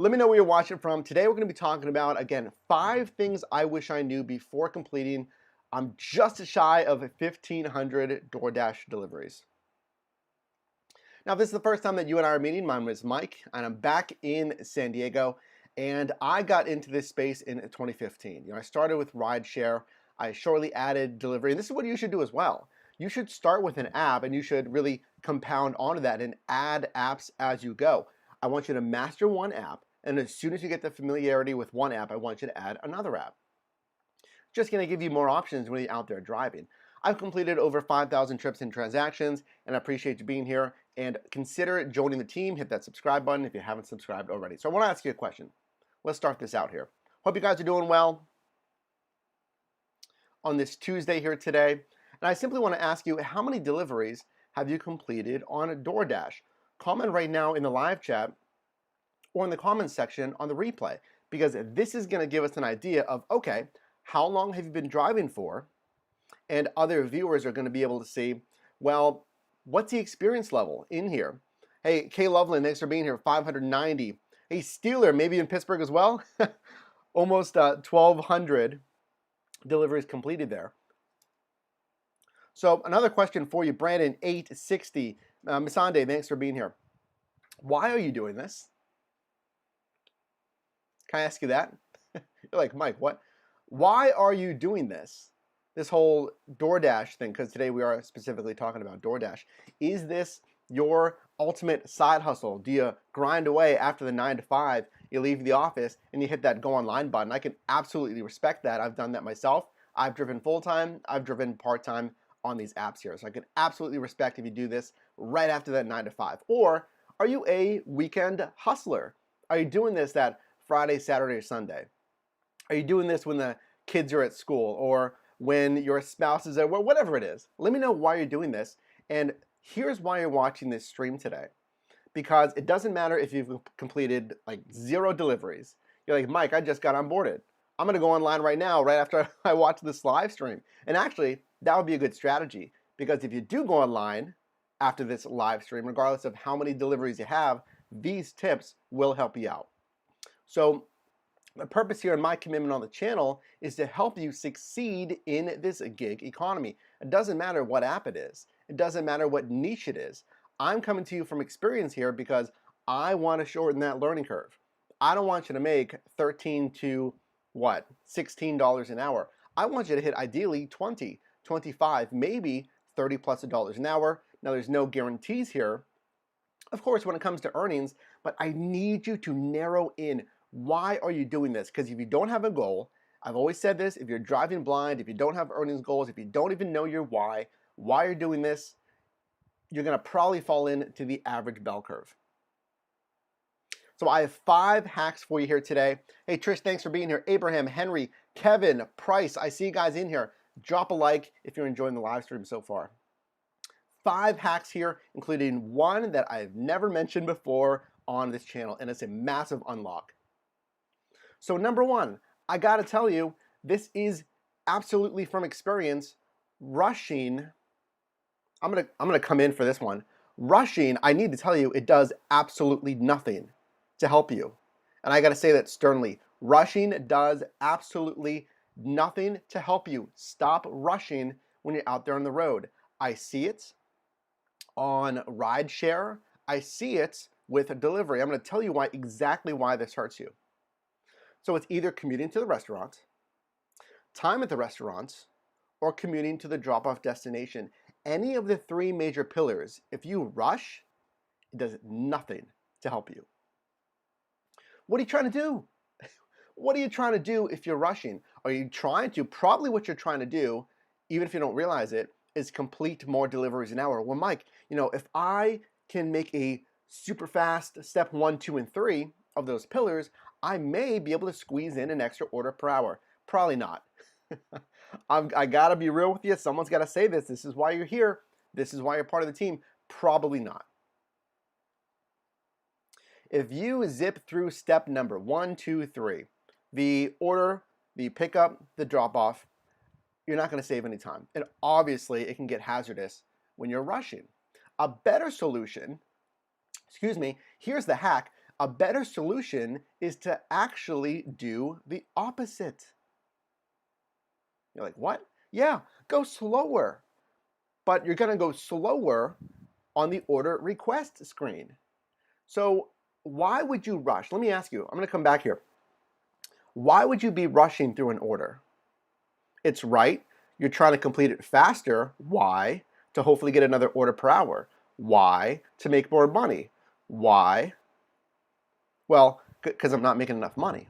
Let me know where you're watching from. Today we're going to be talking about, again, 5 things I wish I knew before completing. I'm just shy of 1,500 DoorDash deliveries. Now, if this is the first time that you and I are meeting, my name is Mike, and I'm back in San Diego, and I got into this space in 2015. I started with rideshare. I shortly added delivery, and this is what you should do as well. You should start with an app, and you should really compound onto that and add apps as you go. I want you to master one app, and as soon as you get the familiarity with one app, I want you to add another app. Just going to give you more options when you're out there driving. I've completed over 5,000 trips and transactions, and I appreciate you being here. And consider joining the team. Hit that subscribe button if you haven't subscribed already. So I want to ask you a question. Let's start this out here. Hope you guys are doing well on this Tuesday here today. And I simply want to ask you, how many deliveries have you completed on a DoorDash? Comment right now in the live chat or in the comments section on the replay, because this is going to give us an idea of, okay, how long have you been driving for? And other viewers are going to be able to see, well, what's the experience level in here? Hey, Kay Loveland, thanks for being here, 590. Hey, Steeler, maybe in Pittsburgh as well? Almost 1,200 deliveries completed there. So another question for you, Brandon, 860. Misande, thanks for being here. Why are you doing this? Can I ask you that? You're like, Mike, what? Why are you doing this? This whole DoorDash thing, because today we are specifically talking about DoorDash. Is this your ultimate side hustle? Do you grind away after the 9 to 5, you leave the office, and you hit that go online button? I can absolutely respect that. I've done that myself. I've driven full-time. I've driven part-time on these apps here. So I can absolutely respect if you do this right after that 9 to 5. Or are you a weekend hustler? Are you doing this that Friday, Saturday, or Sunday? Are you doing this when the kids are at school or when your spouse is there, whatever it is? Let me know why you're doing this. And here's why you're watching this stream today. Because it doesn't matter if you've completed like 0 deliveries. You're like, Mike, I just got onboarded. I'm going to go online right now, right after I watch this live stream. And actually, that would be a good strategy. Because if you do go online after this live stream, regardless of how many deliveries you have, these tips will help you out. So the purpose here and my commitment on the channel is to help you succeed in this gig economy. It doesn't matter what app it is. It doesn't matter what niche it is. I'm coming to you from experience here because I want to shorten that learning curve. I don't want you to make $13 to what? $16 an hour. I want you to hit ideally 20, 25, maybe $30+ an hour. Now there's no guarantees here, of course, when it comes to earnings, but I need you to narrow in. Why are you doing this? Because if you don't have a goal, I've always said this, if you're driving blind, if you don't have earnings goals, if you don't even know your why you're doing this, you're going to probably fall into the average bell curve. So I have 5 hacks for you here today. Hey, Trish, thanks for being here. Abraham, Henry, Kevin, Price, I see you guys in here. Drop a like if you're enjoying the live stream so far. 5 hacks here, including one that I've never mentioned before on this channel, and it's a massive unlock. So number 1, I gotta tell you, this is absolutely from experience. Rushing, I'm gonna come in for this one. Rushing, I need to tell you, it does absolutely nothing to help you. And I gotta say that sternly. Rushing does absolutely nothing to help you. Stop rushing when you're out there on the road. I see it on rideshare. I see it with a delivery. I'm gonna tell you exactly why this hurts you. So it's either commuting to the restaurant, time at the restaurant, or commuting to the drop-off destination. Any of the 3 major pillars, if you rush, it does nothing to help you. What are you trying to do? What are you trying to do if you're rushing? Are you trying to, probably what you're trying to do, even if you don't realize it, is complete more deliveries an hour. Well, Mike, if I can make a super fast step 1, 2, and 3 of those pillars, I may be able to squeeze in an extra order per hour. Probably not. I gotta be real with you. Someone's gotta say this. This is why you're here. This is why you're part of the team. Probably not. If you zip through step number 1, 2, 3, the order, the pickup, the drop off, you're not gonna save any time. And obviously it can get hazardous when you're rushing. A better solution, here's the hack. A better solution is to actually do the opposite. You're like, what? Yeah, go slower. But you're going to go slower on the order request screen. So why would you rush? Let me ask you, I'm going to come back here. Why would you be rushing through an order? It's right. You're trying to complete it faster. Why? To hopefully get another order per hour. Why? To make more money. Why? Well, because I'm not making enough money.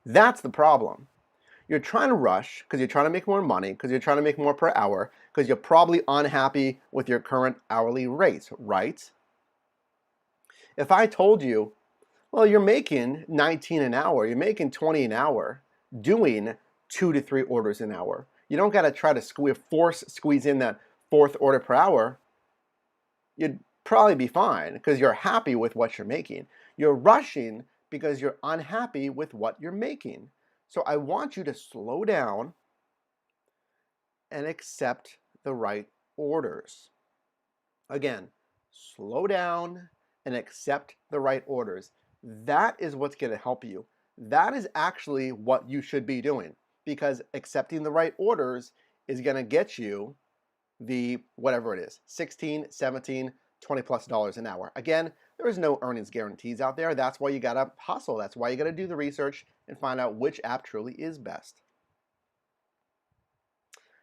That's the problem. You're trying to rush because you're trying to make more money, because you're trying to make more per hour, because you're probably unhappy with your current hourly rates, right? If I told you, well, you're making 19 an hour, you're making 20 an hour, doing 2 to 3 orders an hour. You don't got to try to squeeze in that 4th order per hour. You'd probably be fine because you're happy with what you're making. You're rushing because you're unhappy with what you're making. So I want you to slow down and accept the right orders. Again, slow down and accept the right orders. That is what's going to help you. That is actually what you should be doing, because accepting the right orders is going to get you the whatever it is, 16, 17, 20 plus dollars an hour. Again, there is no earnings guarantees out there. That's why you got to hustle. That's why you got to do the research and find out which app truly is best.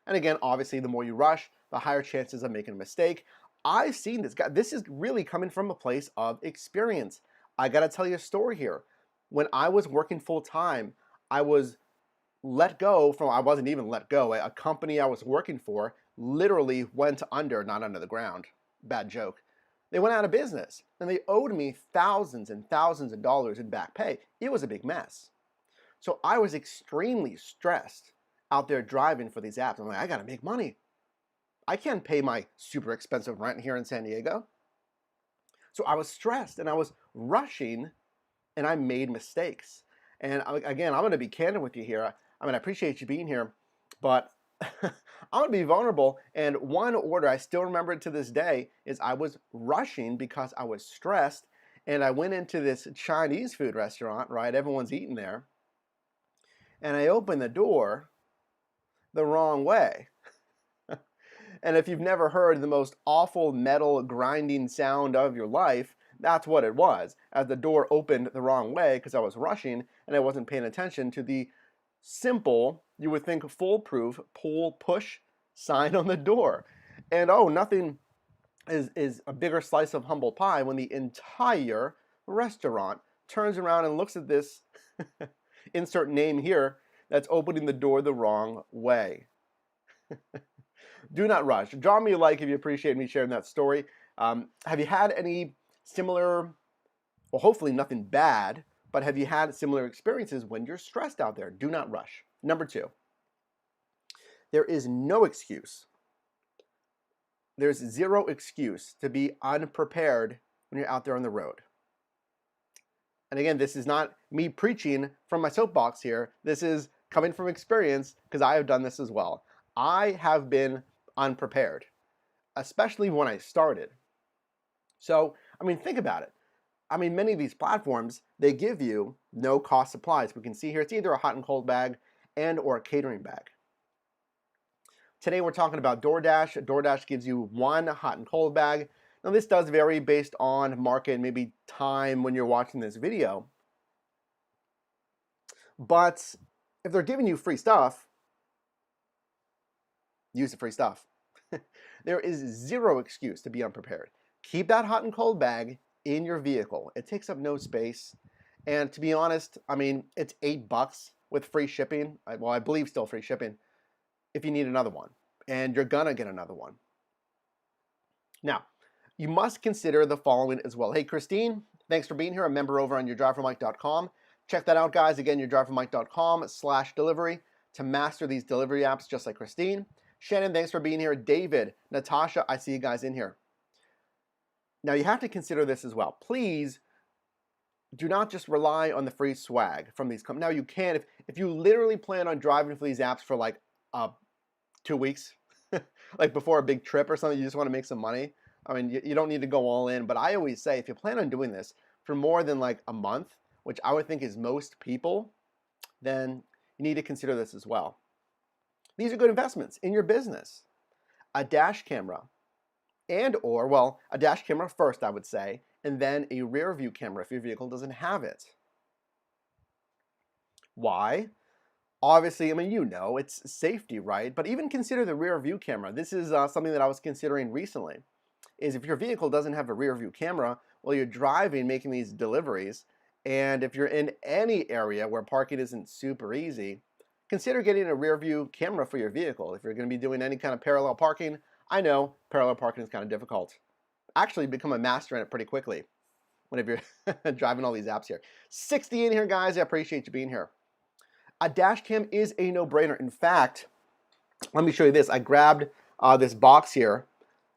And again, obviously, the more you rush, the higher chances of making a mistake. I've seen this guy. This is really coming from a place of experience. I got to tell you a story here. When I was working full time, I was let go from, I wasn't even let go. A company I was working for literally went under, not under the ground. Bad joke. They went out of business and they owed me thousands and thousands of dollars in back pay. It was a big mess. So I was extremely stressed out there driving for these apps. I'm like, I got to make money. I can't pay my super expensive rent here in San Diego. So I was stressed and I was rushing and I made mistakes. And again, I'm going to be candid with you here. I mean, I appreciate you being here, but I'm going to be vulnerable. And one order I still remember to this day is I was rushing because I was stressed. And I went into this Chinese food restaurant, right? Everyone's eating there. And I opened the door the wrong way. And if you've never heard the most awful metal grinding sound of your life, that's what it was, as the door opened the wrong way because I was rushing and I wasn't paying attention to the simple, you would think foolproof, pull push sign on the door. And oh, nothing is a bigger slice of humble pie when the entire restaurant turns around and looks at this insert name here that's opening the door the wrong way. Do not rush. Drop me a like if you appreciate me sharing that story. Have you had any similar, well, hopefully nothing bad, but have you had similar experiences when you're stressed out there? Do not rush. Number 2, there is no excuse. There's zero excuse to be unprepared when you're out there on the road. And again, this is not me preaching from my soapbox here. This is coming from experience because I have done this as well. I have been unprepared, especially when I started. So, I mean, think about it. I mean, many of these platforms, they give you no cost supplies. We can see here it's either a hot and cold bag and or a catering bag. Today we're talking about DoorDash. DoorDash gives you one hot and cold bag. Now this does vary based on market, maybe time when you're watching this video. But if they're giving you free stuff, use the free stuff. There is zero excuse to be unprepared. Keep that hot and cold bag in your vehicle. It takes up no space. And to be honest, I mean, it's $8 with free shipping. Well, I believe still free shipping if you need another one. And you're gonna get another one. Now, you must consider the following as well. Hey, Christine, thanks for being here. A member over on yourdrivermike.com. Check that out, guys. Again, yourdrivermike.com/delivery to master these delivery apps just like Christine. Shannon, thanks for being here. David, Natasha, I see you guys in here. Now, you have to consider this as well. Please do not just rely on the free swag from these companies. Now, you can, if you literally plan on driving for these apps for like 2 weeks, like before a big trip or something, you just want to make some money. I mean, you don't need to go all in, but I always say if you plan on doing this, for more than like a month, which I would think is most people, then you need to consider this as well. These are good investments in your business. A dash camera well, a dash camera first, I would say, and then a rear view camera if your vehicle doesn't have it. Why? Obviously, I mean, it's safety, right? But even consider the rear view camera. This is something that I was considering recently, is if your vehicle doesn't have a rear view camera while you're driving, making these deliveries, and if you're in any area where parking isn't super easy, consider getting a rear view camera for your vehicle. If you're going to be doing any kind of parallel parking, I know parallel parking is kind of difficult. Actually become a master in it pretty quickly whenever you're driving all these apps here. 60 in here, guys. I appreciate you being here. A dash cam is a no-brainer. In fact, let me show you this. I grabbed this box here.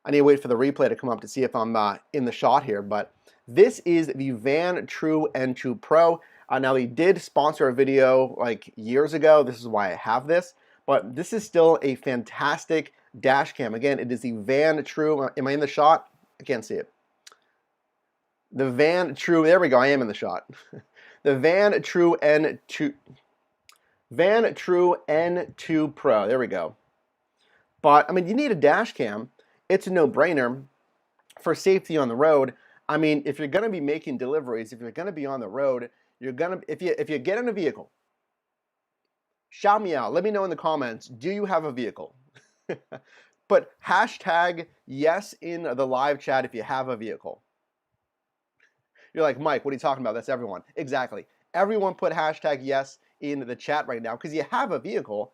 I need to wait for the replay to come up to see if I'm in the shot here, but this is the Van True N2 Pro. Now, they did sponsor a video like years ago. This is why I have this, but this is still a fantastic dash cam. Again, it is the Van True. Am I in the shot? I can't see it. The Van True. There we go. I am in the shot. The Van True N2 Pro. There we go. But I mean, you need a dash cam. It's a no-brainer for safety on the road. I mean, if you're going to be making deliveries, if you're going to be on the road, if you get in a vehicle, shout me out. Let me know in the comments. Do you have a vehicle? Put hashtag yes in the live chat if you have a vehicle. You're like, Mike, what are you talking about? That's everyone. Exactly. Everyone put hashtag yes in the chat right now because you have a vehicle.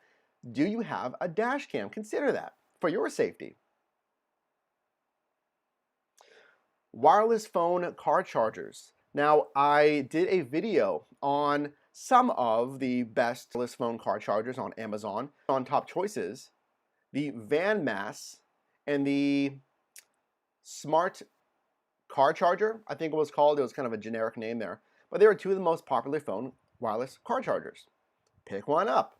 Do you have a dash cam? Consider that for your safety. Wireless phone car chargers. Now, I did a video on some of the best wireless phone car chargers on Amazon. On top choices, the Van Mass and the Smart Car Charger, I think it was called. It was kind of a generic name there. But they were two of the most popular phone wireless car chargers. Pick one up.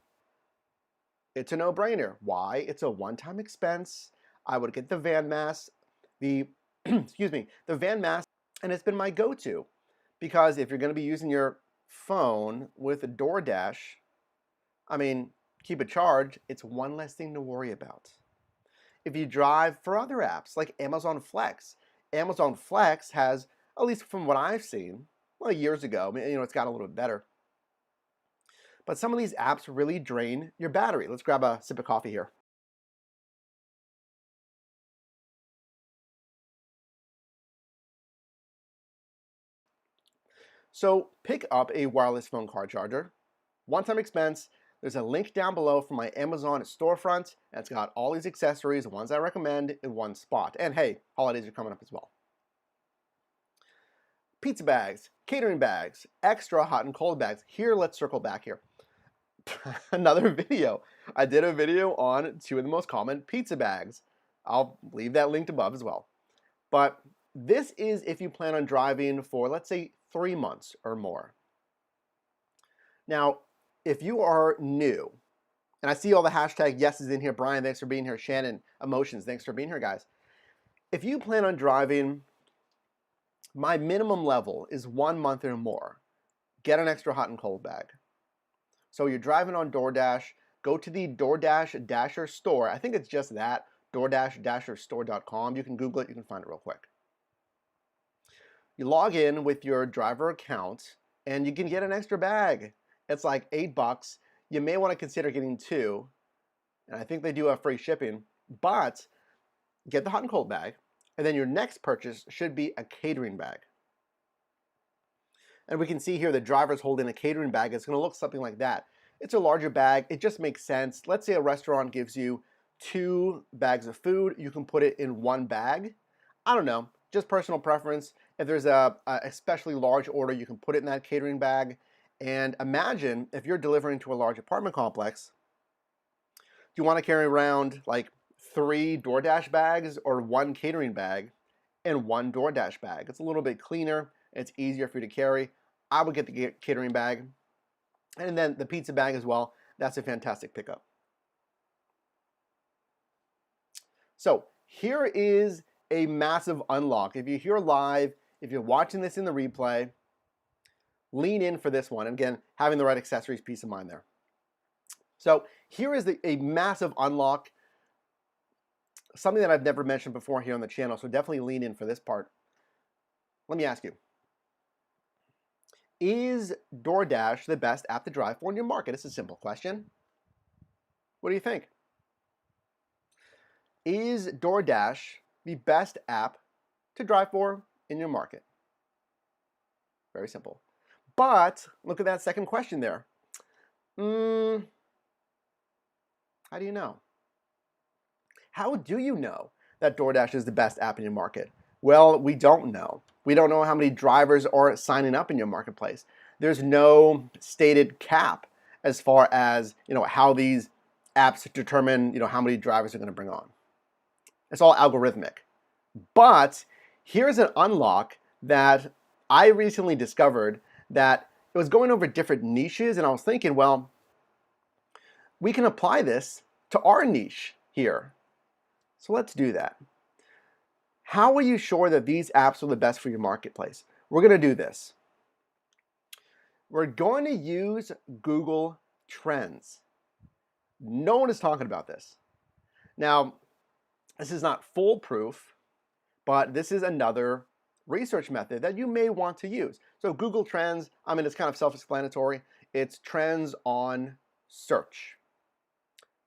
It's a no-brainer. Why? It's a one-time expense. I would get the Van Mass, the Van Mass, and it's been my go-to because if you're going to be using your phone with a DoorDash, I mean, keep it charged, it's one less thing to worry about. If you drive for other apps like Amazon Flex has, at least from what I've seen, well, years ago, it's got a little bit better. But some of these apps really drain your battery. Let's grab a sip of coffee here. So pick up a wireless phone car charger. One-time expense. There's a link down below for my Amazon storefront. And it's got all these accessories, the ones I recommend, in one spot. And hey, holidays are coming up as well. Pizza bags, catering bags, extra hot and cold bags. Here, let's circle back here. Another video. I did a video on two of the most common pizza bags. I'll leave that linked above as well. But this is if you plan on driving for, let's say, 3 months or more. Now, if you are new, and I see all the hashtag yeses in here, Brian, thanks for being here, Shannon, emotions, thanks for being here, guys. If you plan on driving, my minimum level is 1 month or more. Get an extra hot and cold bag. So you're driving on DoorDash, go to the DoorDash Dasher store. I think it's just that, DoorDashDasherStore.com. You can Google it, you can find it real quick. You log in with your driver account, and you can get an extra bag. It's like $8. You may want to consider getting 2, and I think they do have free shipping, but get the hot and cold bag, and then your next purchase should be a catering bag. And we can see here the driver's holding a catering bag. It's going to look something like that. It's a larger bag. It just makes sense. Let's say a restaurant gives you 2 bags of food. You can put it in 1 bag. I don't know, just personal preference. If there's a especially large order, you can put it in that catering bag. And imagine if you're delivering to a large apartment complex, do you want to carry around like 3 DoorDash bags or 1 catering bag and 1 DoorDash bag? It's a little bit cleaner. It's easier for you to carry. I would get the catering bag. And then the pizza bag as well. That's a fantastic pickup. So here is a massive unlock. If you're here live, if you're watching this in the replay, lean in for this one. And again, having the right accessories, peace of mind there. So here is a massive unlock, something that I've never mentioned before here on the channel, so definitely lean in for this part. Let me ask you, is DoorDash the best app to drive for in your market? It's a simple question. What do you think? Is DoorDash the best app to drive for in your market? Very simple. But look at that second question there. How do you know? How do you know that DoorDash is the best app in your market? Well, we don't know. We don't know how many drivers are signing up in your marketplace. There's no stated cap as far as, how these apps determine, how many drivers they're going to bring on. It's all algorithmic. But here's an unlock that I recently discovered, that it was going over different niches, and I was thinking, well, we can apply this to our niche here. So let's do that. How are you sure that these apps are the best for your marketplace? We're going to do this. We're going to use Google Trends. No one is talking about this. Now, this is not foolproof, but this is another research method that you may want to use. So Google Trends, it's kind of self-explanatory. It's trends on search.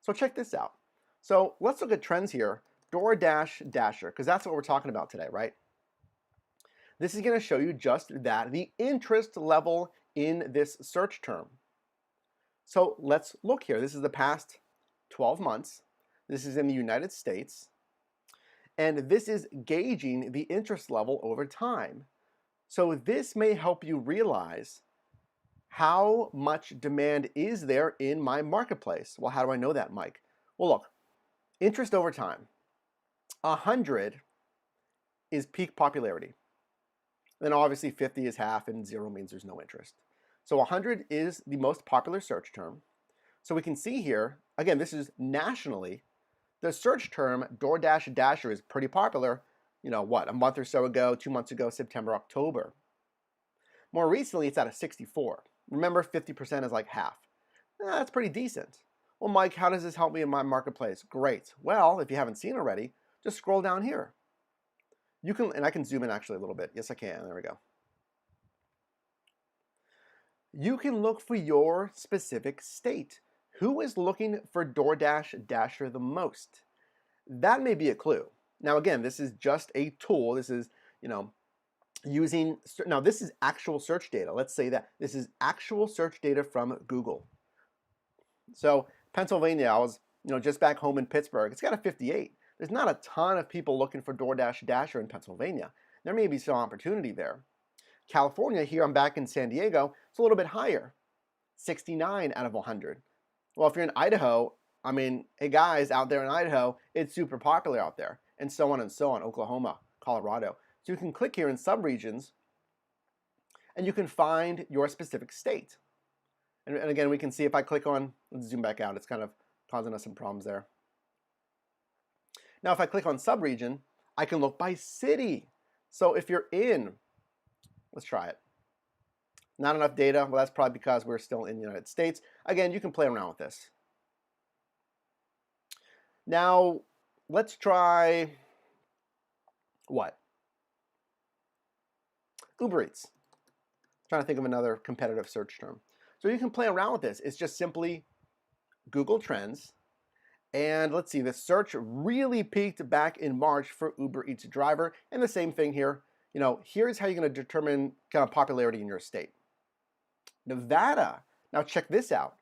So check this out. So let's look at trends here. DoorDash Dasher, because that's what we're talking about today, right? This is going to show you just that, the interest level in this search term. So let's look here. This is the past 12 months. This is in the United States. And this is gauging the interest level over time. So this may help you realize how much demand is there in my marketplace. Well, how do I know that, Mike? Well, look, interest over time. 100 is peak popularity. Then obviously 50 is half and 0 means there's no interest. So 100 is the most popular search term. So we can see here, again, this is nationally, the search term DoorDash Dasher is pretty popular, a month or so ago, 2 months ago, September, October. More recently, it's at a 64. Remember, 50% is like half. That's pretty decent. Well, Mike, how does this help me in my marketplace? Great. Well, if you haven't seen already, just scroll down here. You can, and I can zoom in actually a little bit. Yes, I can. There we go. You can look for your specific state. Who is looking for DoorDash Dasher the most? That may be a clue. Now, again, this is just a tool. This is, now this is actual search data. Let's say that this is actual search data from Google. So Pennsylvania, I was, just back home in Pittsburgh. It's got a 58. There's not a ton of people looking for DoorDash Dasher in Pennsylvania. There may be some opportunity there. California, here I'm back in San Diego, it's a little bit higher, 69 out of 100. Well, if you're in Idaho, hey guys, out there in Idaho, it's super popular out there, and so on, Oklahoma, Colorado. So you can click here in subregions, and you can find your specific state. And again, we can see if I click on, let's zoom back out, it's kind of causing us some problems there. Now, if I click on subregion, I can look by city. So if you're in, let's try it. Not enough data. Well, that's probably because we're still in the United States. Again, you can play around with this. Now, let's try what? Uber Eats. Trying to think of another competitive search term. So you can play around with this. It's just simply Google Trends. And let's see, the search really peaked back in March for Uber Eats driver. And the same thing here. Here's how you're going to determine kind of popularity in your state. Nevada. Now check this out.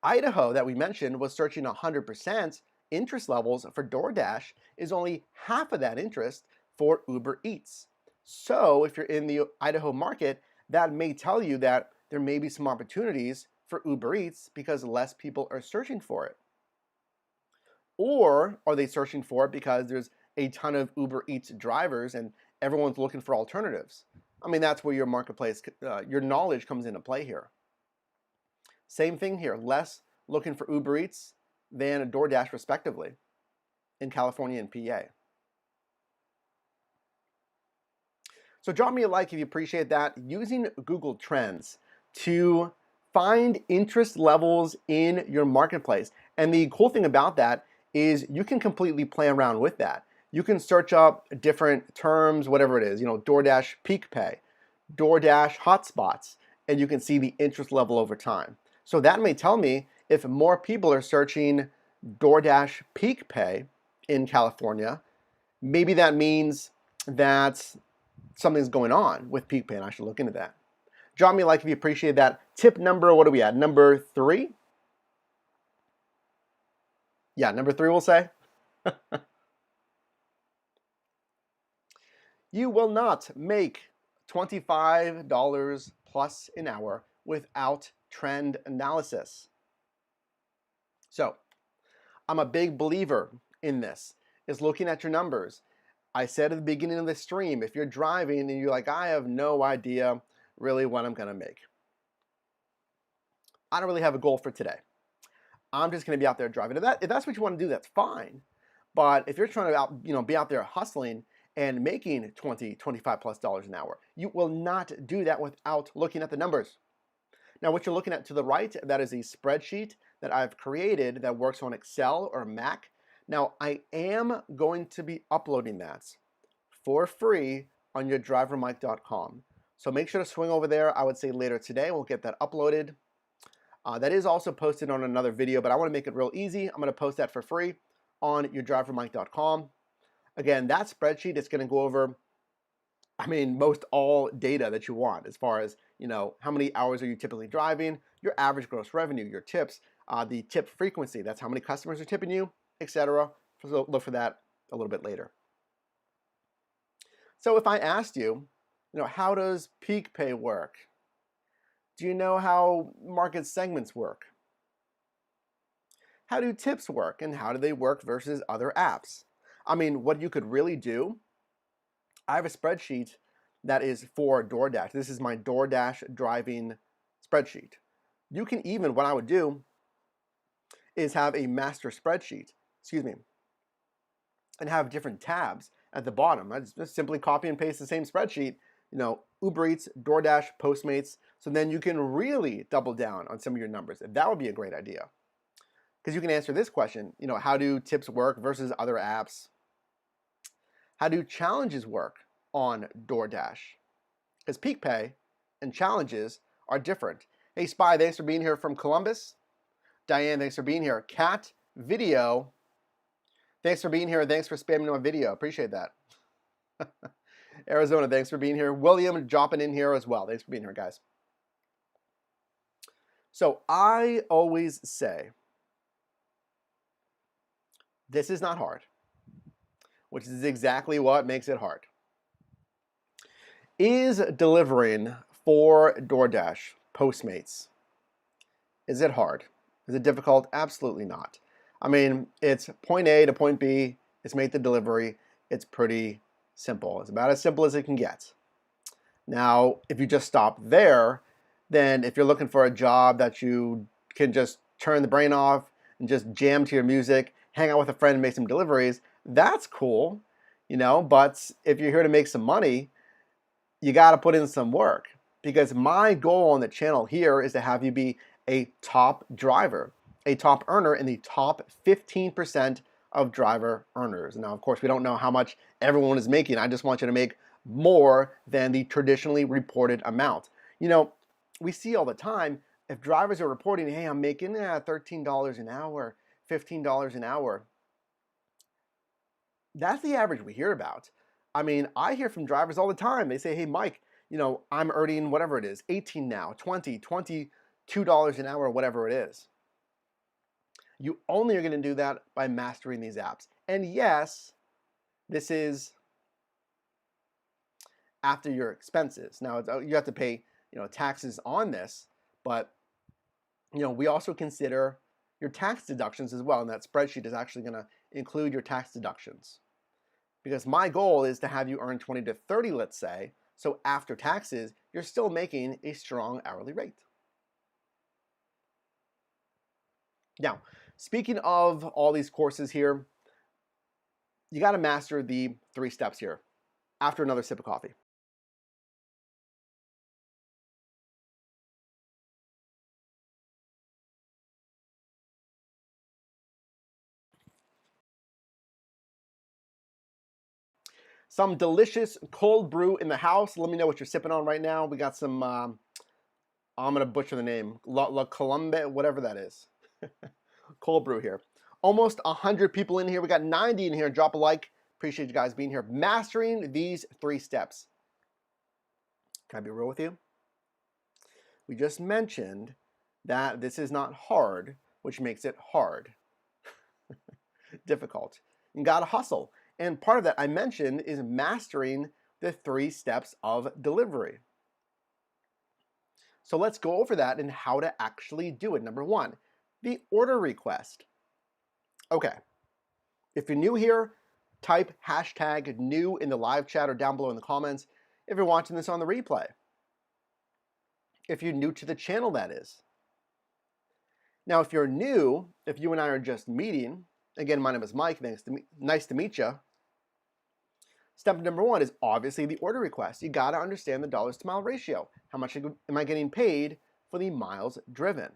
Idaho, that we mentioned, was searching 100%. Interest levels for DoorDash is only half of that interest for Uber Eats. So if you're in the Idaho market, that may tell you that there may be some opportunities for Uber Eats because less people are searching for it. Or are they searching for it because there's a ton of Uber Eats drivers and everyone's looking for alternatives? That's where your marketplace, your knowledge comes into play here. Same thing here, less looking for Uber Eats than a DoorDash respectively in California and PA. So drop me a like if you appreciate that. Using Google Trends to find interest levels in your marketplace. And the cool thing about that is you can completely play around with that. You can search up different terms, whatever it is, DoorDash peak pay, DoorDash hotspots, and you can see the interest level over time. So that may tell me if more people are searching DoorDash peak pay in California, maybe that means that something's going on with peak pay and I should look into that. Drop me a like if you appreciate that. Tip number, what are we at? Number 3? Yeah, number 3 we'll say. You will not make $25 plus an hour without trend analysis. So, I'm a big believer in this, is looking at your numbers. I said at the beginning of the stream, if you're driving and you're like, I have no idea really what I'm gonna make. I don't really have a goal for today. I'm just gonna be out there driving. If that's what you wanna do, that's fine. But if you're trying to be out there hustling and making $20, $25 plus an hour, you will not do that without looking at the numbers. Now, what you're looking at to the right, that is a spreadsheet that I've created that works on Excel or Mac. Now, I am going to be uploading that for free on yourdrivermike.com. So make sure to swing over there. I would say later today, we'll get that uploaded. That is also posted on another video, but I want to make it real easy. I'm going to post that for free on yourdrivermike.com. Again, that spreadsheet is going to go over, most all data that you want as far as, how many hours are you typically driving, your average gross revenue, your tips, the tip frequency, that's how many customers are tipping you, etc. So look for that a little bit later. So if I asked you, how does peak pay work? Do you know how market segments work? How do tips work and how do they work versus other apps? What you could really do, I have a spreadsheet that is for DoorDash. This is my DoorDash driving spreadsheet. You can even, what I would do is have a master spreadsheet, and have different tabs at the bottom. I just simply copy and paste the same spreadsheet, Uber Eats, DoorDash, Postmates, so then you can really double down on some of your numbers. That would be a great idea. Because you can answer this question, how do tips work versus other apps? How do challenges work on DoorDash? Because peak pay and challenges are different. Hey Spy, thanks for being here from Columbus. Diane, thanks for being here. Cat Video, thanks for being here. Thanks for spamming my video. Appreciate that. Arizona, thanks for being here. William dropping in here as well. Thanks for being here, guys. So I always say, this is not hard, which is exactly what makes it hard. Is delivering for DoorDash, Postmates, is it hard? Is it difficult? Absolutely not. It's point A to point B. It's make the delivery. It's pretty simple. It's about as simple as it can get. Now, if you just stop there, then if you're looking for a job that you can just turn the brain off and just jam to your music, hang out with a friend and make some deliveries, that's cool, but if you're here to make some money, you got to put in some work, because my goal on the channel here is to have you be a top driver, a top earner in the top 15% of driver earners. Now, of course, we don't know how much everyone is making. I just want you to make more than the traditionally reported amount. We see all the time, if drivers are reporting, hey, I'm making $13 an hour, $15 an hour. That's the average we hear about. I hear from drivers all the time. They say, hey, Mike, I'm earning whatever it is, 18 now, 20, $22 an hour, whatever it is. You only are going to do that by mastering these apps. And yes, this is after your expenses. Now, you have to pay, taxes on this, but, we also consider your tax deductions as well. And that spreadsheet is actually going to include your tax deductions. Because my goal is to have you earn 20 to 30, let's say, so after taxes, you're still making a strong hourly rate. Now, speaking of all these courses here, you got to master the 3 steps here after another sip of coffee. some delicious cold brew in the house. Let me know what you're sipping on right now. We got some, I'm going to butcher the name, La Colombe, whatever that is. Cold brew here. Almost 100 people in here. We got 90 in here. Drop a like. Appreciate you guys being here. Mastering these 3 steps. Can I be real with you? We just mentioned that this is not hard, which makes it hard. Difficult. You gotta hustle. And part of that I mentioned is mastering the 3 steps of delivery. So let's go over that and how to actually do it. Number 1, the order request. Okay, if you're new here, type hashtag new in the live chat or down below in the comments if you're watching this on the replay. If you're new to the channel, that is. Now, if you're new, if you and I are just meeting, again, my name is Mike, nice to meet you. Step number 1 is obviously the order request. You gotta understand the dollars to mile ratio. How much am I getting paid for the miles driven?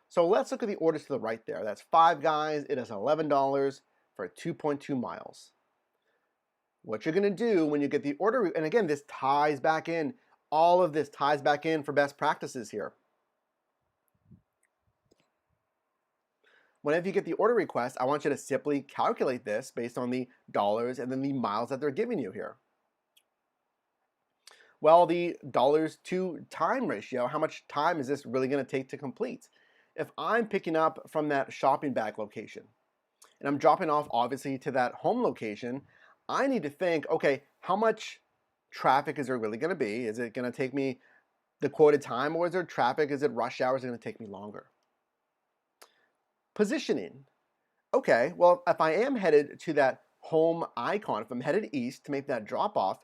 So let's look at the orders to the right there. That's 5 guys, it is $11 for 2.2 miles. What you're gonna do when you get the order, and again, this ties back in, all of this ties back in for best practices here. Whenever you get the order request, I want you to simply calculate this based on the dollars and then the miles that they're giving you here. Well, the dollars to time ratio, how much time is this really going to take to complete? If I'm picking up from that shopping bag location and I'm dropping off obviously to that home location, I need to think, okay, how much traffic is there really going to be? Is it going to take me the quoted time, or is there traffic? Is it rush hours? Is it going to take me longer? Positioning. Okay, well, if I am headed to that home icon, if I'm headed east to make that drop off,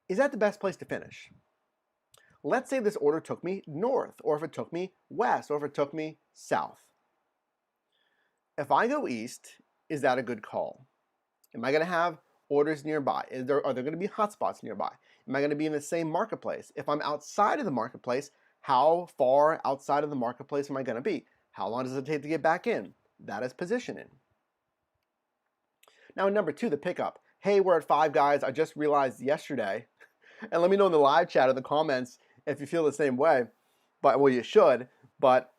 is that the best place to finish? Let's say this order took me north, or if it took me west, or if it took me south. If I go east, is that a good call? Am I going to have orders nearby? Are there going to be hotspots nearby? Am I going to be in the same marketplace? If I'm outside of the marketplace, how far outside of the marketplace am I going to be? How long does it take to get back in? That is positioning. Now, number 2, the pickup. Hey, we're at 5 guys. I just realized yesterday, and let me know in the live chat or the comments if you feel the same way. But well, you should. But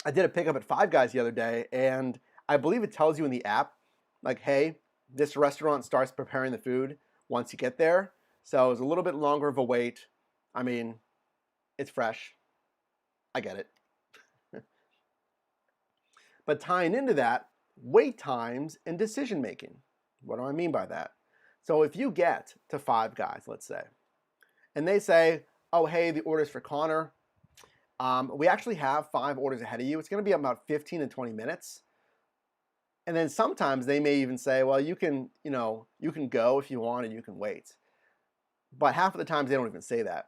I did a pickup at 5 guys the other day, and I believe it tells you in the app, like, hey, this restaurant starts preparing the food once you get there. So it was a little bit longer of a wait. I mean, it's fresh. I get it. But tying into that, wait times and decision making. What do I mean by that? So if you get to 5 guys, let's say, and they say, oh, hey, the order's for Connor. We actually have 5 orders ahead of you. It's going to be about 15 to 20 minutes. And then sometimes they may even say, well, you can go if you want and you can wait. But half of the times they don't even say that.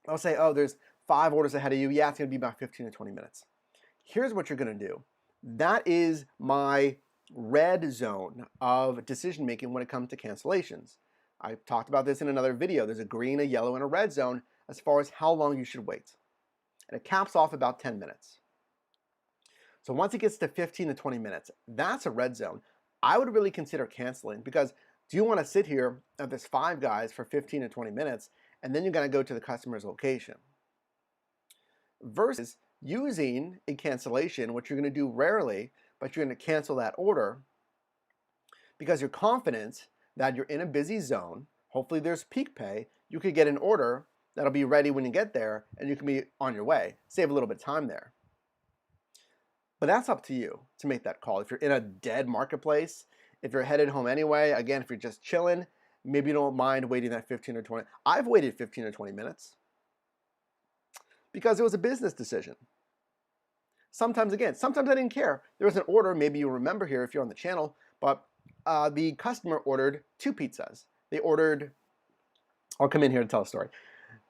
They'll say, oh, there's 5 orders ahead of you. Yeah, it's going to be about 15 to 20 minutes. Here's what you're going to do. That is my red zone of decision making when it comes to cancellations. I talked about this in another video. There's a green, a yellow, and a red zone as far as how long you should wait. And it caps off about 10 minutes. So once it gets to 15 to 20 minutes, that's a red zone. I would really consider canceling, because do you want to sit here at this 5 guys for 15 to 20 minutes and then you're going to go to the customer's location? Versus using a cancellation, which you're going to do rarely, but you're going to cancel that order because you're confident that you're in a busy zone. Hopefully there's peak pay. You could get an order that'll be ready when you get there and you can be on your way. Save a little bit of time there. But that's up to you to make that call. If you're in a dead marketplace, if you're headed home anyway, again, if you're just chilling, maybe you don't mind waiting that 15 or 20. I've waited 15 or 20 minutes because it was a business decision. Sometimes I didn't care. There was an order, maybe you remember here if you're on the channel, but the customer ordered 2 pizzas. They ordered, I'll come in here to tell a story,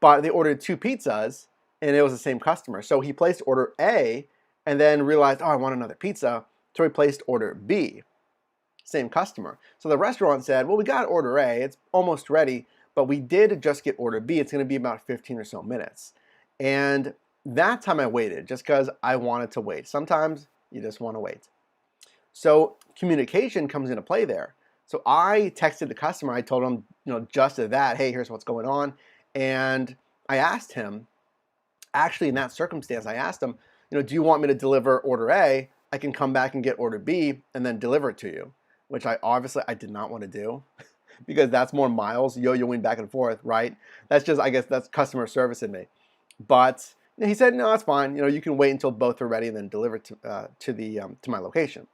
but they ordered 2 pizzas and it was the same customer. So he placed order A and then realized, oh, I want another pizza. So he placed order B, same customer. So the restaurant said, well, we got order A, it's almost ready, but we did just get order B. It's gonna be about 15 or so minutes. And that time I waited just because I wanted to wait. Sometimes you just want to wait. So communication comes into play there. So I texted the customer. I told him, just that, hey, here's what's going on. And I asked him, actually in that circumstance, I asked him, do you want me to deliver order A? I can come back and get order B and then deliver it to you, which I did not want to do because that's more miles yo-yoing back and forth, right? That's just, I guess that's customer service in me. But he said, no, that's fine. You can wait until both are ready and then deliver to my location.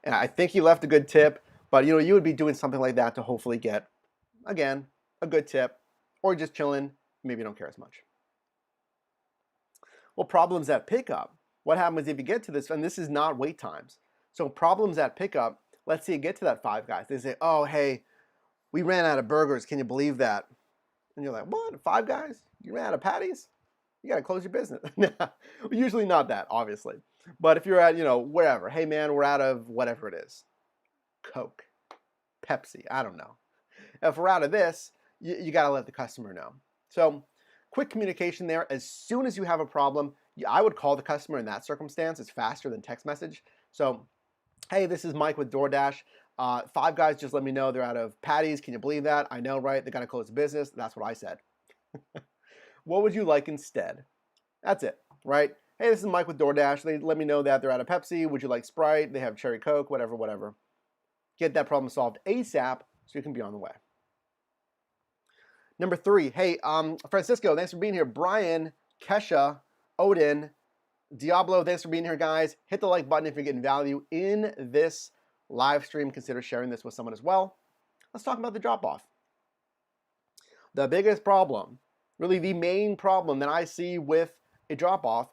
And I think he left a good tip, but you would be doing something like that to hopefully get, again, a good tip, or just chilling, maybe you don't care as much. Well, problems at pickup. What happens if you get to this, and this is not wait times. So problems at pickup, let's say you get to that Five Guys. They say, oh, hey, we ran out of burgers. Can you believe that? And you're like, what, Five Guys? You ran out of patties? You got to close your business. Usually not that, obviously. But if you're at, wherever, hey man, we're out of whatever it is. Coke, Pepsi, I don't know. If we're out of this, you got to let the customer know. So quick communication there. As soon as you have a problem, I would call the customer in that circumstance. It's faster than text message. So, hey, this is Mike with DoorDash. Five Guys just let me know they're out of patties. Can you believe that? I know, right? They got to close the business. That's what I said. What would you like instead? That's it, right? Hey, this is Mike with DoorDash. They let me know that they're out of Pepsi. Would you like Sprite? They have Cherry Coke, whatever. Get that problem solved ASAP so you can be on the way. Number 3, hey, Francisco, thanks for being here. Brian, Kesha, Odin, Diablo, thanks for being here, guys. Hit the like button if you're getting value in this live stream. Consider sharing this with someone as well. Let's talk about the drop-off. The biggest problem, really the main problem that I see with a drop-off,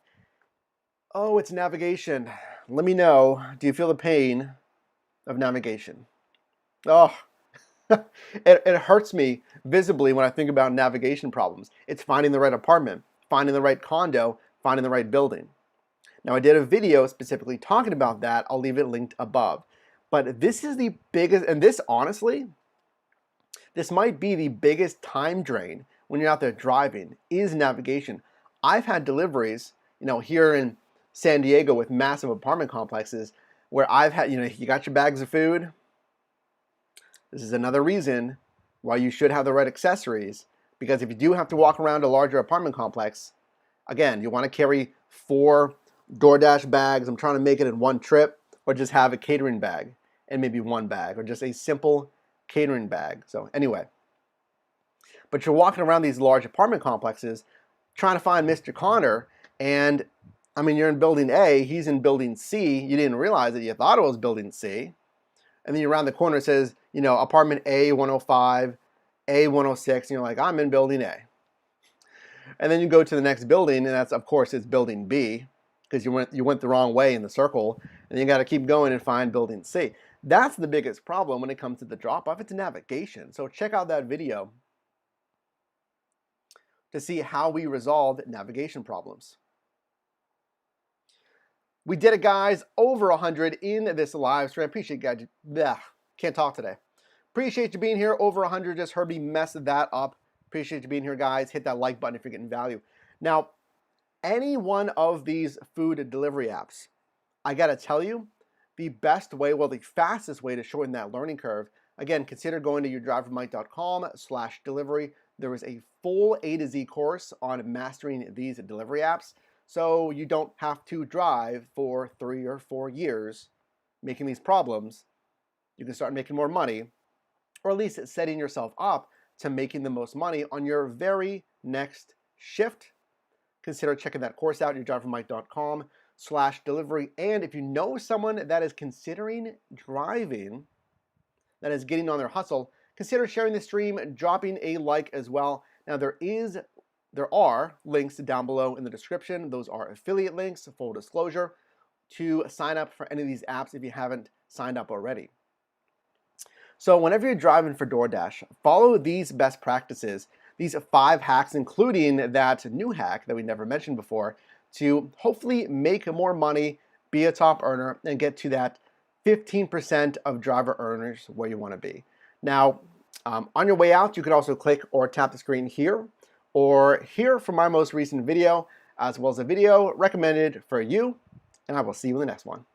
oh, it's navigation. Let me know, do you feel the pain of navigation? Oh, it hurts me visibly when I think about navigation problems. It's finding the right apartment, finding the right condo, finding the right building. Now, I did a video specifically talking about that. I'll leave it linked above. But this is the biggest, and this honestly, this might be the biggest time drain when you're out there driving, is navigation. I've had deliveries, here in San Diego with massive apartment complexes where I've had, you got your bags of food. This is another reason why you should have the right accessories, because if you do have to walk around a larger apartment complex, again, you want to carry 4 DoorDash bags. I'm trying to make it in one trip, or just have a catering bag and maybe 1 bag, or just a simple catering bag. So anyway, but you're walking around these large apartment complexes trying to find Mr. Connor, and you're in building A, he's in building C. You didn't realize it. You thought it was building C. And then you're around the corner, it says, apartment A105, A106, and you're like, I'm in building A. And then you go to the next building, and that's, of course, it's building B, because you went the wrong way in the circle, and you got to keep going and find building C. That's the biggest problem when it comes to the drop-off. It's navigation. So check out that video to see how we resolved navigation problems. We did it, guys. Over 100 in this live stream. I appreciate you guys. Can't talk today. Appreciate you being here. Over 100. Just heard me mess that up. Appreciate you being here, guys. Hit that like button if you're getting value. Now, any one of these food delivery apps, I got to tell you, the best way, the fastest way to shorten that learning curve, again, consider going to yourdrivermike.com/delivery. There is a full A to Z course on mastering these delivery apps. So you don't have to drive for 3 or 4 years making these problems. You can start making more money, or at least setting yourself up to making the most money on your very next shift. Consider checking that course out at yourdrivermike.com/delivery. And if you know someone that is considering driving, that is getting on their hustle, consider sharing the stream, dropping a like as well. Now there are links down below in the description. Those are affiliate links, full disclosure, to sign up for any of these apps if you haven't signed up already. So whenever you're driving for DoorDash, follow these best practices, these 5 hacks, including that new hack that we never mentioned before, to hopefully make more money, be a top earner, and get to that 15% of driver earners where you want to be. Now, on your way out, you can also click or tap the screen here, or here for my most recent video, as well as a video recommended for you, and I will see you in the next one.